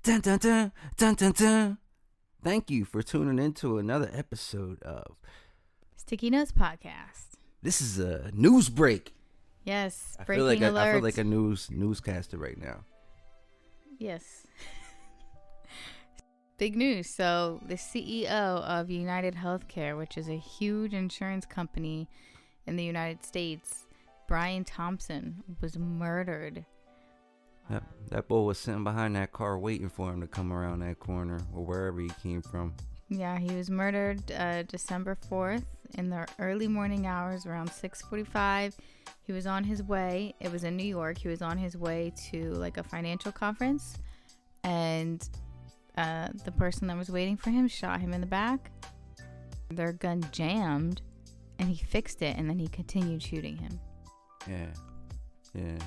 Dun dun dun dun dun dun. Thank you for tuning into another episode of Sticky Notes Podcast. This is a news break. Yes, I breaking feel alert. like a newscaster right now. Yes. Big news. So the CEO of UnitedHealthcare, which is a huge insurance company in the United States, Brian Thompson, was murdered. That boy was sitting behind that car waiting for him to come around that corner or wherever he came from. Yeah, he was murdered December 4th in the early morning hours around 6:45. He was on his way. It was in New York. He was on his way to like a financial conference, and the person that was waiting for him shot him in the back. Their gun jammed, and he fixed it, and then he continued shooting him. Yeah.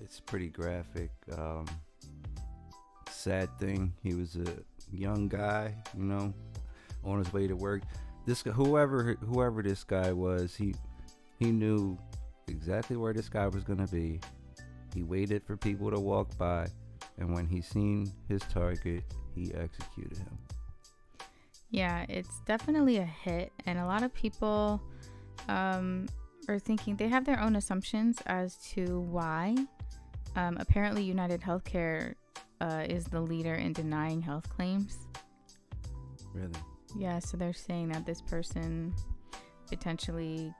It's pretty graphic. Sad thing. He was a young guy, on his way to work. This guy, whoever this guy was, he knew exactly where this guy was gonna be. He waited for people to walk by, and when he seen his target, he executed him. Yeah, it's definitely a hit, and a lot of people are thinking they have their own assumptions as to why. Apparently, UnitedHealthcare is the leader in denying health claims. Really? Yeah, so they're saying that this person potentially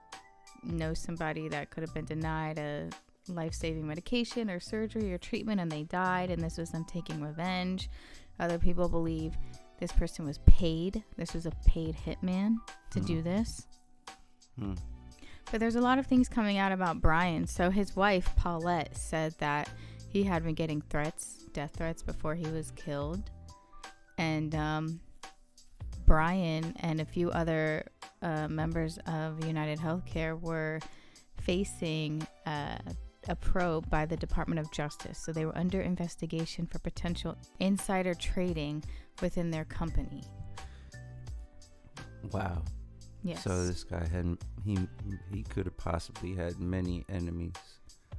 knows somebody that could have been denied a life-saving medication or surgery or treatment, and they died, and this was them taking revenge. Other people believe this person was paid. This was a paid hitman to do this. But there's a lot of things coming out about Brian. So his wife, Paulette, said that he had been getting death threats before he was killed. And Brian and a few other members of UnitedHealthcare were facing a probe by the Department of Justice. So they were under investigation for potential insider trading within their company. Wow. Yes. So this guy he could have possibly had many enemies.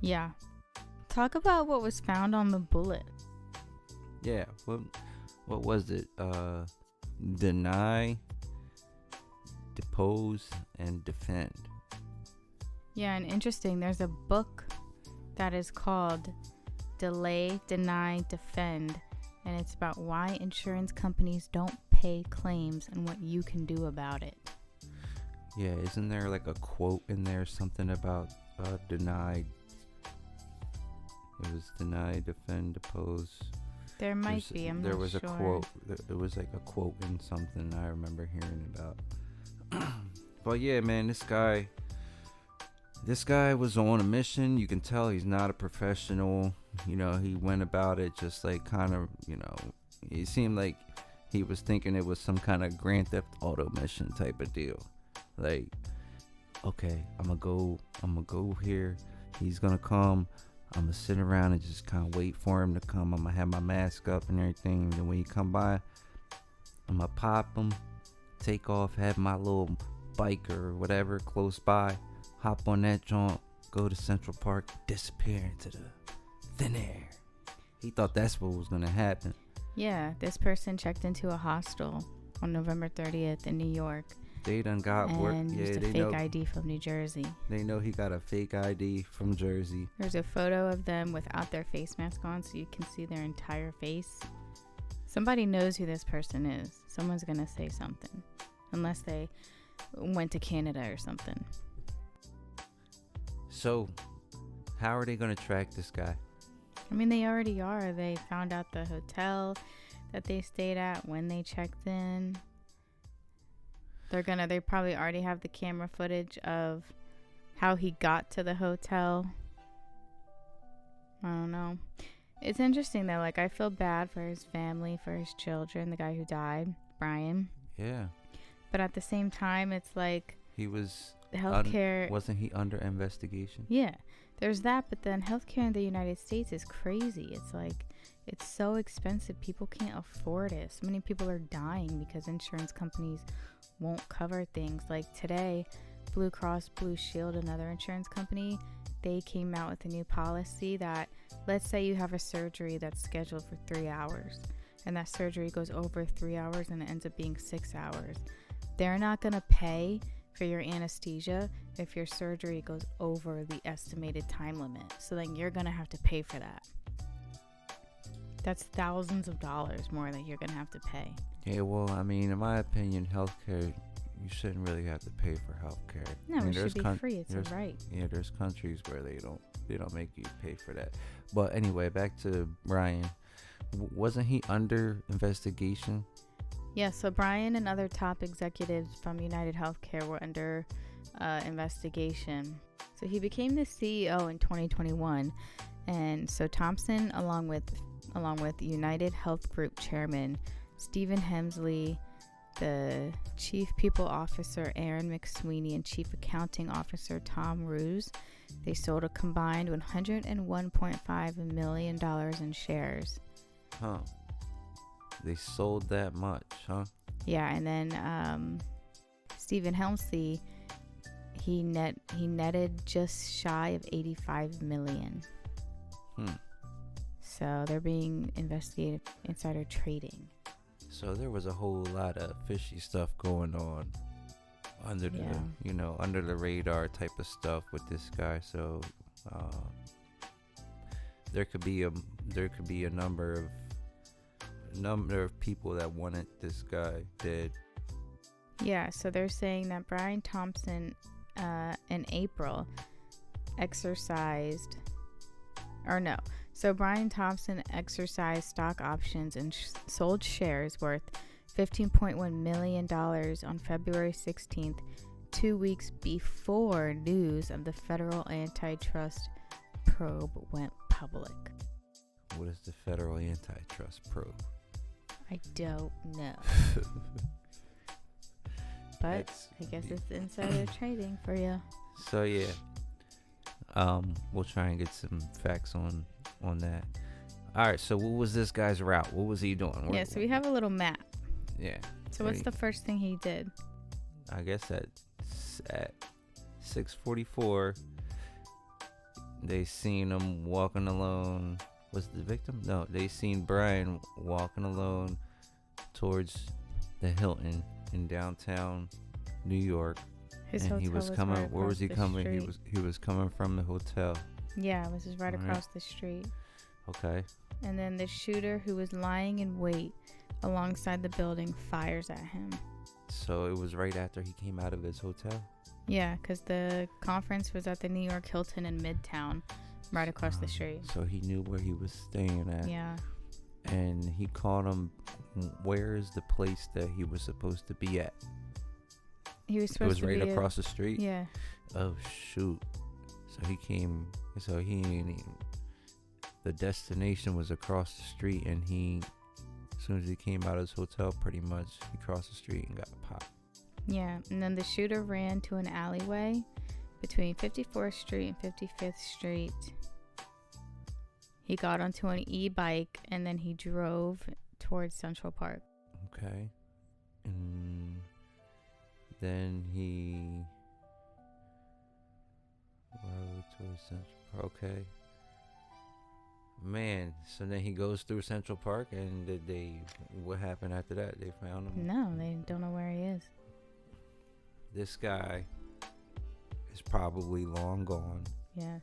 Yeah. Talk about what was found on the bullet. Yeah. What was it? Deny, depose, and defend. Yeah, and interesting. There's a book that is called Delay, Deny, Defend, and it's about why insurance companies don't pay claims and what you can do about it. Yeah, isn't there like a quote in there, something about denied? It was deny, defend, depose. There might be. I'm there not was sure. a quote. It was like a quote in something I remember hearing about. But yeah, man, this guy was on a mission. You can tell he's not a professional. He went about it just like kind of, it seemed like he was thinking it was some kind of Grand Theft Auto mission type of deal. Like, okay, I'm gonna go here. He's gonna come. I'm gonna sit around and just kind of wait for him to come. I'm gonna have my mask up and everything. And then when he come by, I'm gonna pop him, take off, have my little bike or whatever close by, hop on that joint, go to Central Park, disappear into the thin air. He thought that's what was gonna happen. Yeah, this person checked into a hostel on November 30th in New York. They done got work. And Yeah, used a they fake know. ID from New Jersey. They know he got a fake ID from Jersey. There's a photo of them without their face mask on, so you can see their entire face. Somebody knows who this person is. Someone's gonna say something, unless they went to Canada or something. So, how are they gonna track this guy? I mean, they already are. They found out the hotel that they stayed at when they checked in. They probably already have the camera footage of how he got to the hotel. I don't know. It's interesting though. Like, I feel bad for his family, for his children, the guy who died, Brian. Yeah. But at the same time, it's like He was healthcare. Wasn't he under investigation? Yeah, there's that. But then healthcare in the United States is crazy. It's like, it's so expensive. People can't afford it. So many people are dying because insurance companies won't cover things. Like today, Blue Cross Blue Shield, another insurance company, they came out with a new policy that, let's say you have a surgery that's scheduled for 3 hours, and that surgery goes over 3 hours and it ends up being 6 hours. They're not going to pay for your anesthesia if your surgery goes over the estimated time limit. So then you're going to have to pay for that. That's thousands of dollars more that you're going to have to pay. Yeah, well, I mean, in my opinion, healthcare, you shouldn't really have to pay for healthcare. No, I mean, it should be free. It's a right. Yeah, there's countries where they don't make you pay for that. But anyway, back to Brian. Wasn't he under investigation? Yeah, so Brian and other top executives from UnitedHealthcare were under investigation. So he became the CEO in 2021, and so Thompson, along with United Health Group Chairman Stephen Hemsley, the Chief People Officer Aaron McSweeney, and Chief Accounting Officer Tom Ruse, they sold a combined $101.5 million in shares. Huh. They sold that much, huh? Yeah, and then Stephen Hemsley, he netted just shy of $85 million. So they're being investigated insider trading. So there was a whole lot of fishy stuff going on under the radar type of stuff with this guy. So there could be a number of people that wanted this guy dead. Yeah, so they're saying that Brian Thompson in April So Brian Thompson exercised stock options and sold shares worth $15.1 million on February 16th, 2 weeks before news of the federal antitrust probe went public. What is the federal antitrust probe? I don't know. But I guess it's insider trading for you. So yeah, we'll try and get some facts on that. All right, so what was this guy's route? What was he doing? So we have a little map. Yeah. So what's the first thing he did? I guess at 6:44, they seen him walking alone. Was the victim? No, they seen Brian walking alone towards the Hilton in downtown New York. His and hotel he was coming. right Where was he coming? Street. He was coming from the hotel. Yeah, it was just right across the street. Okay. And then the shooter, who was lying in wait alongside the building, fires at him. So it was right after he came out of his hotel? Yeah, because the conference was at the New York Hilton in Midtown, right across the street. So he knew where he was staying at. Yeah. And he called him. Where is the place that he was supposed to be at? He was supposed to be. It was right across the street? Yeah. Oh, shoot. So he came. So he ain't even. The destination was across the street, and as soon as he came out of his hotel, pretty much, he crossed the street and got popped. Yeah, and then the shooter ran to an alleyway between 54th Street and 55th Street. He got onto an e-bike, and then he drove towards Central Park. Okay. And then he rode towards Central Park. Okay. Man, so then he goes through Central Park, and what happened after that? They found him? No, they don't know where he is. This guy is probably long gone. Yeah,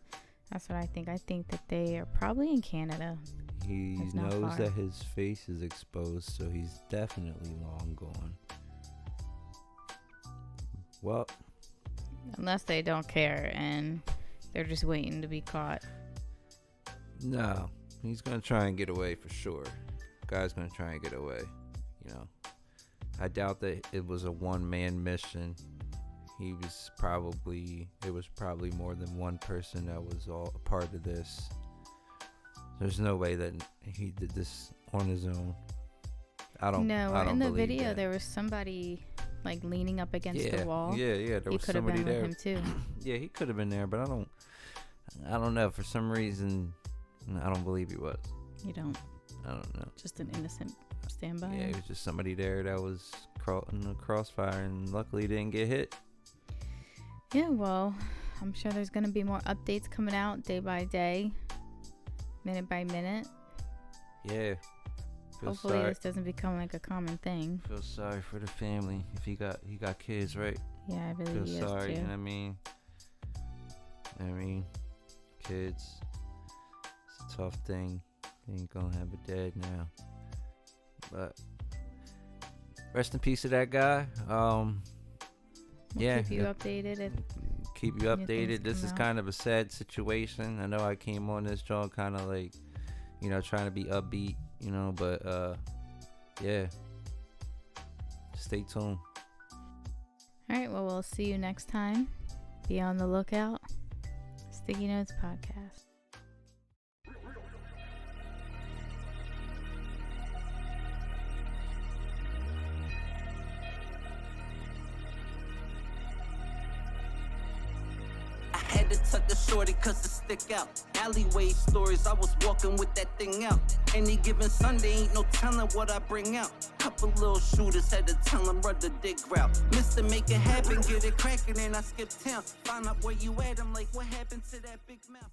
that's what I think. I think that they are probably in Canada. He knows that his face is exposed, so he's definitely long gone. Well, unless they don't care and they're just waiting to be caught. No, he's gonna try and get away for sure. Guy's gonna try and get away. I doubt that it was a one-man mission. It was probably more than one person that was all a part of this. There's no way that he did this on his own. I don't in the video that. There was somebody like leaning up against the wall. Yeah, there was somebody there. He could have been with him too. Yeah, he could have been there, but I don't know. For some reason, I don't believe he was. You don't? I don't know. Just an innocent standby? Yeah, it was just somebody there that was caught in the crossfire, and luckily didn't get hit. Yeah, well, I'm sure there's going to be more updates coming out day by day, minute by minute. Yeah. Hopefully this doesn't become like a common thing. Feel sorry for the family. If he got kids, right? Yeah, I believe he Feel sorry, too. you know what I mean? Kids. It's a tough thing. They ain't gonna have a dad now. But rest in peace to that guy. We'll Yeah. keep you updated. Keep you updated. This is kind of a sad situation. I know I came on this joint kind of like, trying to be upbeat, but yeah. Stay tuned. All right, well, we'll see you next time. Be on the lookout. Sticky Notes Podcast. Had to tuck the shorty cause it stick out. Alleyway stories, I was walking with that thing out. Any given Sunday, ain't no telling what I bring out. Couple little shooters had to tell them run the dig route. Mr. Make it happen, get it crackin', and I skip town. Find out where you at, I'm like, what happened to that big mouth?